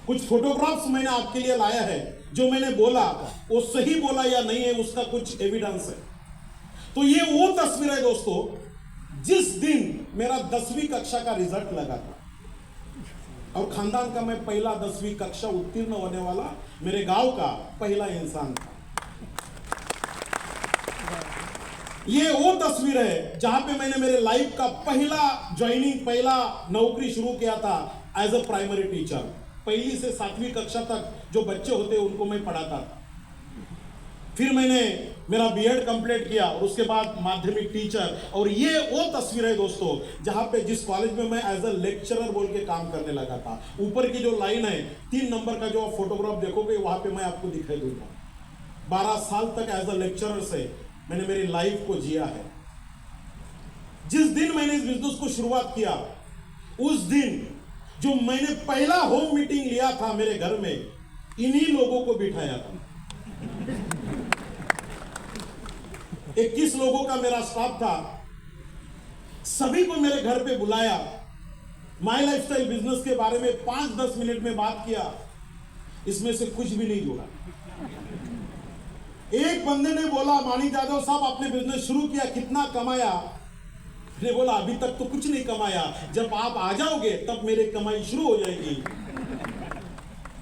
कुछ फोटोग्राफ्स मैंने आपके लिए लाया है, जो मैंने बोला वो सही बोला या नहीं है उसका कुछ एविडेंस है। तो ये वो तस्वीर है दोस्तों, जिस दिन मेरा 10वीं कक्षा का रिजल्ट लगा था और खानदान का मैं पहला 10वीं कक्षा उत्तीर्ण होने वाला मेरे गांव का पहला इंसान था। ये वो तस्वीर है जहां पे मैंने मेरे लाइफ का पहला नौकरी शुरू किया था एज अ प्राइमरी टीचर। पहली से 7वीं कक्षा तक जो बच्चे होते उनको मैं पढ़ाता था। फिर मैंने मेरा बीएड कंप्लीट किया और उसके बाद माध्यमिक टीचर। और ये वो तस्वीर है दोस्तों जहां पे जिस कॉलेज में मैं एज अ लेक्चरर बोल के काम करने लगा था। ऊपर की जो लाइन है 3 नंबर का जो आप फोटोग्राफ देखोगे वहां पे मैं आपको दिखाई दूंगा। 12 साल तक एज अ लेक्चरर से मैंने मेरी लाइफ को जिया है। जिस दिन मैंने इस बिजनेस को शुरुआत किया उस दिन जो मैंने पहला होम मीटिंग लिया था मेरे घर में, इन्हीं लोगों को बिठाया था। 21 लोगों का मेरा स्टाफ था। सभी को मेरे घर पे बुलाया, माय लाइफस्टाइल बिजनेस के बारे में 5-10 मिनट में बात किया। इसमें से कुछ भी नहीं जुड़ा। एक बंदे ने बोला, मानिक यादव साहब आपने बिजनेस शुरू किया, कितना कमाया? मैंने बोला अभी तक तो कुछ नहीं कमाया, जब आप आ जाओगे तब मेरी कमाई शुरू हो जाएगी।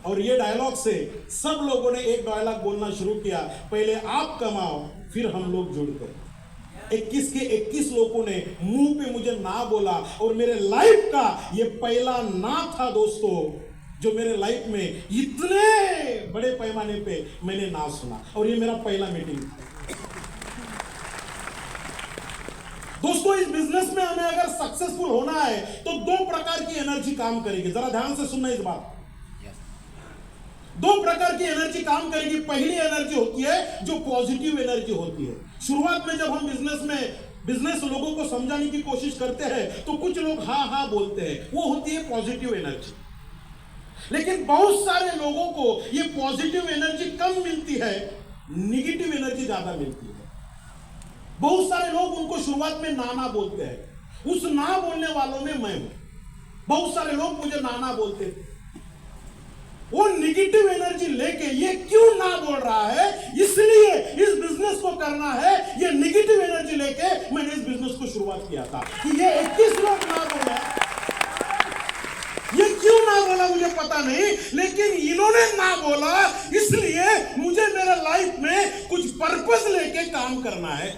और ये डायलॉग से सब लोगों ने एक डायलॉग बोलना शुरू किया, पहले आप कमाओ फिर हम लोग जुड़ते। 21 के 21 लोगों ने मुंह पे मुझे ना बोला और मेरे लाइफ का ये पहला ना था दोस्तों, जो मेरे लाइफ में इतने बड़े पैमाने पे मैंने ना सुना। और ये मेरा पहला मीटिंग था दोस्तों। इस बिजनेस में हमें अगर सक्सेसफुल होना है तो 2 प्रकार की एनर्जी काम करेगी। जरा ध्यान से सुनना इस बात। 2 प्रकार की एनर्जी काम करेगी। पहली एनर्जी होती है जो पॉजिटिव एनर्जी होती है। शुरुआत में जब हम बिजनेस लोगों को समझाने की कोशिश करते हैं तो कुछ लोग हाँ हाँ बोलते हैं, वो होती है पॉजिटिव एनर्जी। लेकिन बहुत सारे लोगों को ये पॉजिटिव एनर्जी कम मिलती है, निगेटिव एनर्जी ज्यादा मिलती है। बहुत सारे लोग उनको शुरुआत में नाना बोलते हैं। उस ना बोलने वालों में मैं हूं। बहुत सारे लोग मुझे नाना बोलते हैं। वो निगेटिव एनर्जी लेके ये क्यों ना बोल रहा है, इसलिए इस बिजनेस को करना है, ये निगेटिव एनर्जी लेके मैंने इस बिजनेस को शुरुआत किया था कि ये 21 लोग ना बोला। ये क्यों ना बोला मुझे पता नहीं, लेकिन इन्होंने ना बोला इसलिए मुझे मेरे लाइफ में कुछ पर्पस लेके काम करना है।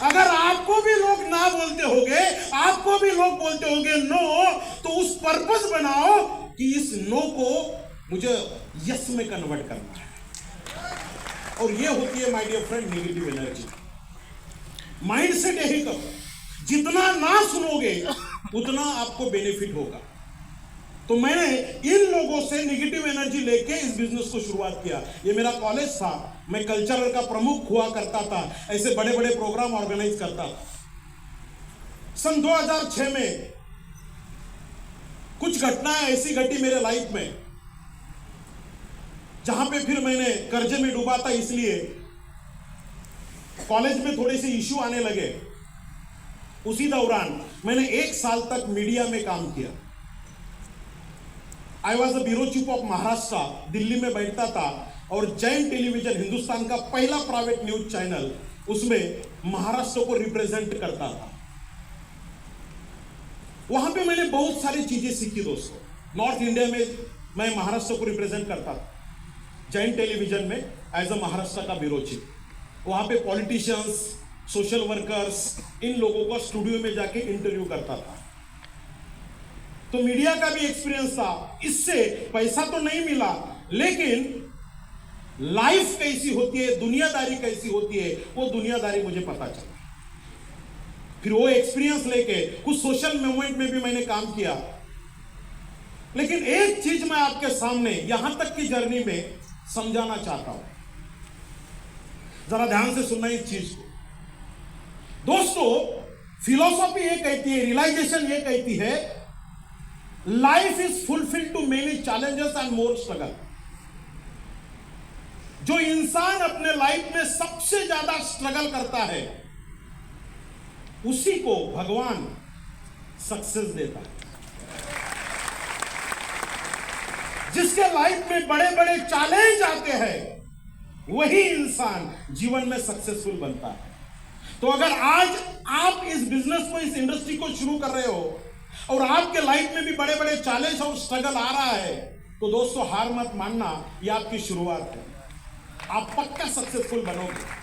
अगर आपको भी लोग ना बोलते होंगे, आपको भी लोग बोलते होंगे नो, तो उस पर्पस बनाओ कि इस नो को मुझे यस में कन्वर्ट करना है। और ये होती है my dear friend negative energy. Mindset यही करो, जितना ना सुनोगे उतना आपको बेनिफिट होगा। तो मैंने इन लोगों से नेगेटिव एनर्जी लेके इस बिजनेस को शुरुआत किया। ये मेरा कॉलेज था, मैं कल्चरल का प्रमुख हुआ करता था, ऐसे बड़े बड़े प्रोग्राम ऑर्गेनाइज करता था। सन 2006 में कुछ घटनाएं ऐसी घटी मेरे लाइफ में जहां पे फिर मैंने कर्जे में डूबा था, इसलिए कॉलेज में थोड़े से इश्यू आने लगे। उसी दौरान मैंने 1 साल तक मीडिया में काम किया। I was the bureau chief of Maharashtra, Delhi में बैठता था और जैन टेलीविजन, हिंदुस्तान का पहला प्राइवेट न्यूज चैनल, उसमें महाराष्ट्र को रिप्रेजेंट करता था। वहां पे मैंने बहुत सारी चीजें सीखी दोस्तों। नॉर्थ इंडिया में मैं महाराष्ट्र को रिप्रेजेंट करता था जैन टेलीविजन में एज अ महाराष्ट्र का ब्यूरो चीफ। वहां पे पॉलिटिशियंस, सोशल वर्कर्स, इन लोगों को स्टूडियो में जाके इंटरव्यू करता था। तो मीडिया का भी एक्सपीरियंस था। इससे पैसा तो नहीं मिला, लेकिन लाइफ कैसी होती है, दुनियादारी कैसी होती है, वो दुनियादारी मुझे पता चला। फिर वो एक्सपीरियंस लेके कुछ सोशल मूवमेंट में भी मैंने काम किया। लेकिन एक चीज मैं आपके सामने यहां तक की जर्नी में समझाना चाहता हूं, जरा ध्यान से सुनना इस चीज को दोस्तों। फिलॉसफी ये कहती है, रियलाइजेशन ये कहती है, life is fulfilled to many challenges and more struggle. जो इंसान अपने लाइफ में सबसे ज्यादा स्ट्रगल करता है उसी को भगवान सक्सेस देता है। जिसके लाइफ में बड़े बड़े चैलेंज आते हैं, वही इंसान जीवन में सक्सेसफुल बनता है। तो अगर आज आप इस बिजनेस को, इस इंडस्ट्री को शुरू कर रहे हो और आपके लाइफ में भी बड़े बड़े चैलेंज और स्ट्रगल आ रहा है, तो दोस्तों हार मत मानना, ये आपकी शुरुआत है। आप पक्का सक्सेसफुल बनोगे।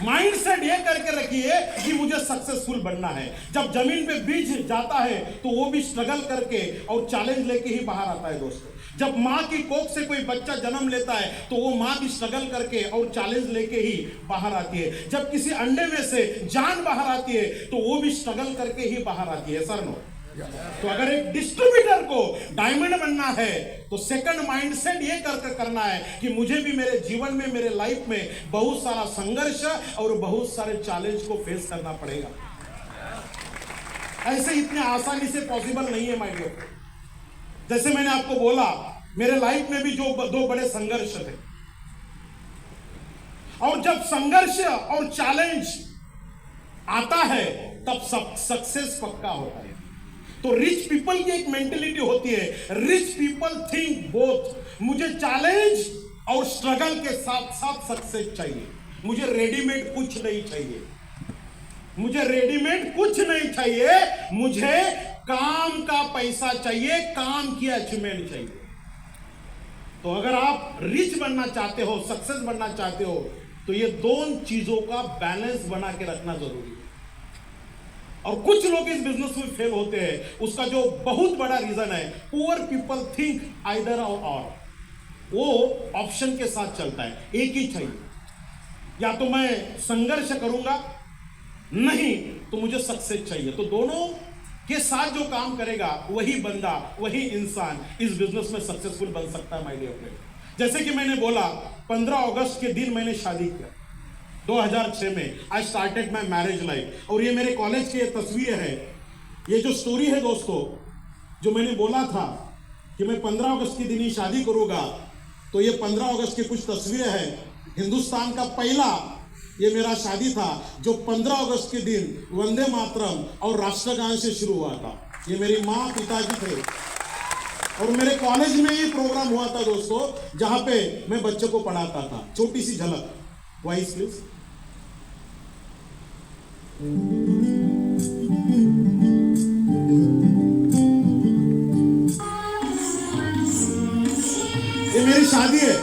माइंड सेट ये करके रखिए कि मुझे सक्सेसफुल बनना है। जब जमीन पे बीज जाता है तो वो भी स्ट्रगल करके और चैलेंज लेके ही बाहर आता है दोस्तों। जब माँ की कोख से कोई बच्चा जन्म लेता है तो वो माँ भी स्ट्रगल करके और चैलेंज लेके ही बाहर आती है। जब किसी अंडे में से जान बाहर आती है तो वो भी स्ट्रगल करके ही बाहर आती है। Sir no? तो अगर एक डिस्ट्रीब्यूटर को डायमंड बनना है तो सेकंड माइंडसेट ये करना है कि मुझे भी मेरे जीवन में, मेरे लाइफ में बहुत सारा संघर्ष और बहुत सारे चैलेंज को फेस करना पड़ेगा। ऐसे इतने आसानी से पॉसिबल नहीं है माय डियर। जैसे मैंने आपको बोला, मेरे लाइफ में भी जो दो बड़े संघर्ष थे, और जब संघर्ष और चैलेंज आता है तब सक्सेस पक्का होता है। तो रिच पीपल की एक मेंटेलिटी होती है, रिच पीपल थिंक बोथ। मुझे चैलेंज और स्ट्रगल के साथ साथ सक्सेस चाहिए। मुझे रेडीमेड कुछ नहीं चाहिए, मुझे रेडीमेड कुछ नहीं चाहिए, मुझे काम का पैसा चाहिए, काम की अचीवमेंट चाहिए। तो अगर आप रिच बनना चाहते हो, सक्सेस बनना चाहते हो, तो ये दोनों चीजों का बैलेंस बना के रखना जरूरी है। और कुछ लोग इस बिजनेस में फेल होते हैं, उसका जो बहुत बड़ा रीजन है, पुअर पीपल थिंक आइदर और। वो ऑप्शन के साथ चलता है, एक ही चाहिए, या तो मैं संघर्ष करूंगा, नहीं तो मुझे सक्सेस चाहिए। तो दोनों के साथ जो काम करेगा वही बंदा, वही इंसान इस बिजनेस में सक्सेसफुल बन सकता है माय डियर फ्रेंड। जैसे कि मैंने बोला, 15 अगस्त के दिन मैंने शादी किया 2006 में। I started my marriage life. और ये मेरे कॉलेज की तस्वीर है। ये जो स्टोरी है दोस्तों, जो मैंने बोला था कि मैं 15 अगस्त के दिन ही शादी करूंगा, तो ये 15 अगस्त की कुछ तस्वीरें हैं। हिंदुस्तान का पहला ये मेरा शादी था, जो 15 अगस्त के दिन वंदे मातरम और राष्ट्रगान से शुरू हुआ था। ये मेरी माँ पिताजी थे, और मेरे कॉलेज में ये प्रोग्राम हुआ था दोस्तों, जहां पे मैं बच्चों को पढ़ाता था। छोटी सी झलक, वाइस प्लीज। ये मेरी शादी है,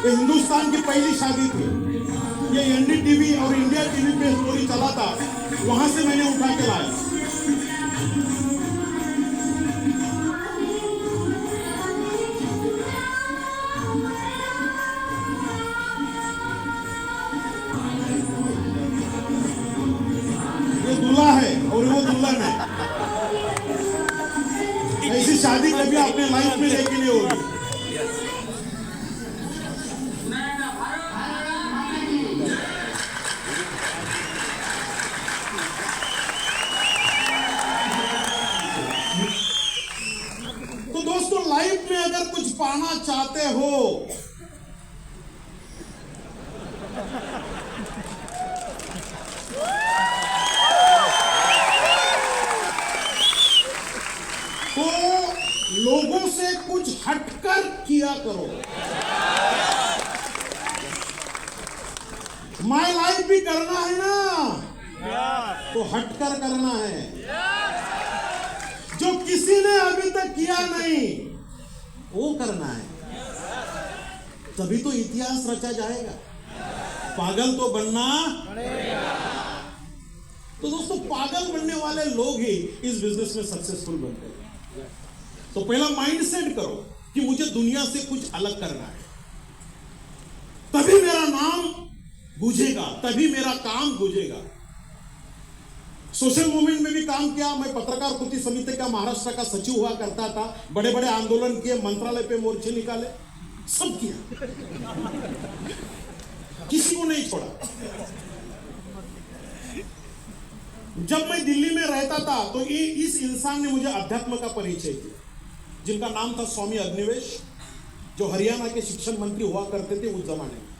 ये हिंदुस्तान की पहली शादी थी। ये एनडीटीवी और इंडिया टीवी पे स्टोरी चला था, वहां से मैंने उठा के लाया। ये दूल्हा है और वो दुल्हन है। ऐसी शादी कभी अपने लाइफ में देखी नहीं होगी। तो दोस्तों, लाइफ में अगर कुछ पाना चाहते हो तो लोगों से कुछ हटकर किया करो। माय लाइफ भी करना है ना, तो हटकर करना है। जो किसी ने अभी तक किया नहीं वो करना है, तभी तो इतिहास रचा जाएगा। पागल तो बनना पड़ेगा। तो दोस्तों, पागल बनने वाले लोग ही इस बिजनेस में सक्सेसफुल बनते हैं। तो पहला माइंड सेट करो कि मुझे दुनिया से कुछ अलग करना है, तभी मेरा नाम गूंजेगा, तभी मेरा काम गूंजेगा। सोशल मूवमेंट में भी काम किया। मैं पत्रकार कृति समिति का महाराष्ट्र का सचिव हुआ करता था। बड़े बड़े आंदोलन किए, मंत्रालय पे मोर्चे निकाले, सब किया, किसी को नहीं छोड़ा। जब मैं दिल्ली में रहता था तो इस इंसान ने मुझे अध्यात्म का परिचय दिया, जिनका नाम था स्वामी अग्निवेश, जो हरियाणा के शिक्षण मंत्री हुआ करते थे उस जमाने में।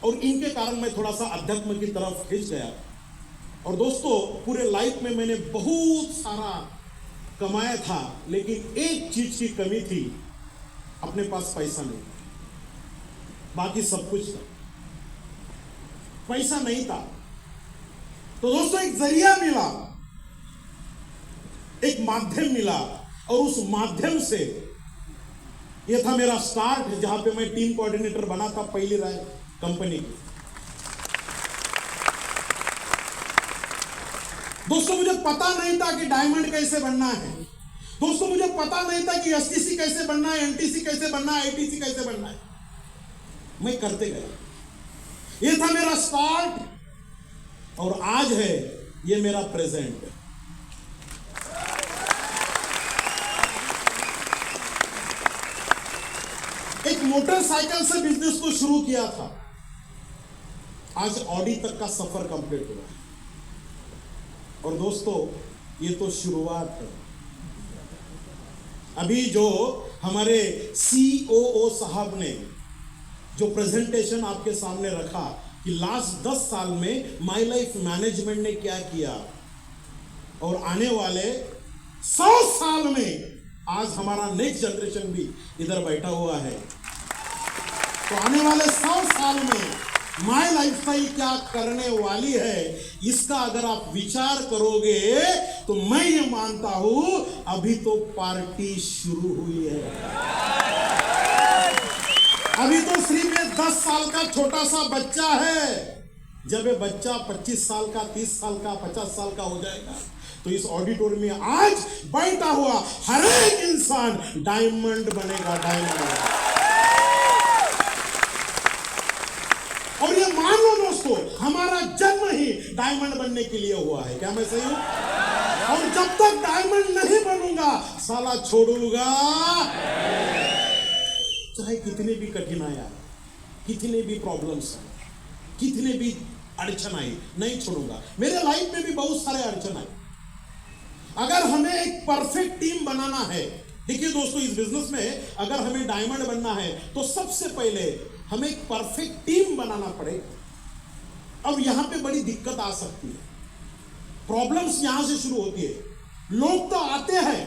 और इनके कारण मैं थोड़ा सा अध्यात्म की तरफ खिंच गया। और दोस्तों, पूरे लाइफ में मैंने बहुत सारा कमाया था, लेकिन एक चीज की कमी थी, अपने पास पैसा नहीं था। बाकी सब कुछ था, पैसा नहीं था। तो दोस्तों एक जरिया मिला, एक माध्यम मिला, और उस माध्यम से यह था मेरा स्टार्ट, जहां पे मैं टीम कोऑर्डिनेटर बना था पहली राय कंपनी की। दोस्तों मुझे पता नहीं था कि डायमंड कैसे बनना है। दोस्तों मुझे पता नहीं था कि एसटीसी कैसे बनना है, एनटीसी कैसे बनना है, आईटीसी कैसे बनना है। मैं करते गया। ये था मेरा स्टार्ट, और आज है ये मेरा प्रेजेंट। एक मोटरसाइकिल से बिजनेस को शुरू किया था, आज ऑडी तक का सफर कंप्लीट हुआ है। और दोस्तों ये तो शुरुआत है। अभी जो हमारे COO साहब ने जो प्रेजेंटेशन आपके सामने रखा कि लास्ट 10 साल में माई लाइफ मैनेजमेंट ने क्या किया, और आने वाले 100 साल में आज हमारा नेक्स्ट जनरेशन भी इधर बैठा हुआ है। तो आने वाले 100 साल में माय लाइफस्टाइल क्या करने वाली है, इसका अगर आप विचार करोगे तो मैं ये मानता हूं अभी तो पार्टी शुरू हुई है। अभी तो सिर्फ ये 10 साल का छोटा सा बच्चा है। जब ये बच्चा 25 साल का, 30 साल का, 50 साल का हो जाएगा, तो इस ऑडिटोरियम में आज बैठा हुआ हर एक इंसान डायमंड बनेगा, डायमंड। और ये मान लो दोस्तों, हमारा जन्म ही डायमंड बनने के लिए हुआ है। क्या मैं सही हूं? और जब तक डायमंड नहीं बनूंगा, साला छोड़ूंगा चाहे कितनी भी कठिनाइयां, कितने भी प्रॉब्लम्स, कितने भी अड़चन आई, नहीं छोड़ूंगा। मेरे लाइफ में भी बहुत सारे अड़चन आए। अगर हमें एक परफेक्ट टीम बनाना है, देखिए दोस्तों इस बिजनेस में अगर हमें डायमंड बनना है तो सबसे पहले हमें एक परफेक्ट टीम बनाना पड़ेगा। अब यहां पे बड़ी दिक्कत आ सकती है, प्रॉब्लम्स यहां से शुरू होती है। लोग तो आते हैं,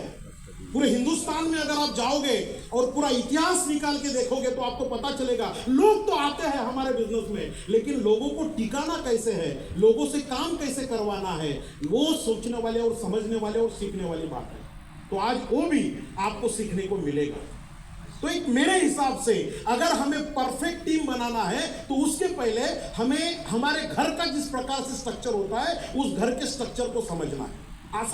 पूरे हिंदुस्तान में अगर आप जाओगे और पूरा इतिहास निकाल के देखोगे तो आपको पता चलेगा, लोग तो आते हैं हमारे बिजनेस में, लेकिन लोगों को टिकाना कैसे है, लोगों से काम कैसे करवाना है, वो सोचने वाले और समझने वाले और सीखने वाली बात है। तो आज वो भी आपको सीखने को मिलेगा। तो एक मेरे हिसाब से अगर हमें परफेक्ट टीम बनाना है तो उसके पहले हमें हमारे घर का जिस प्रकार से स्ट्रक्चर होता है, उस घर के स्ट्रक्चर को समझना है। आसान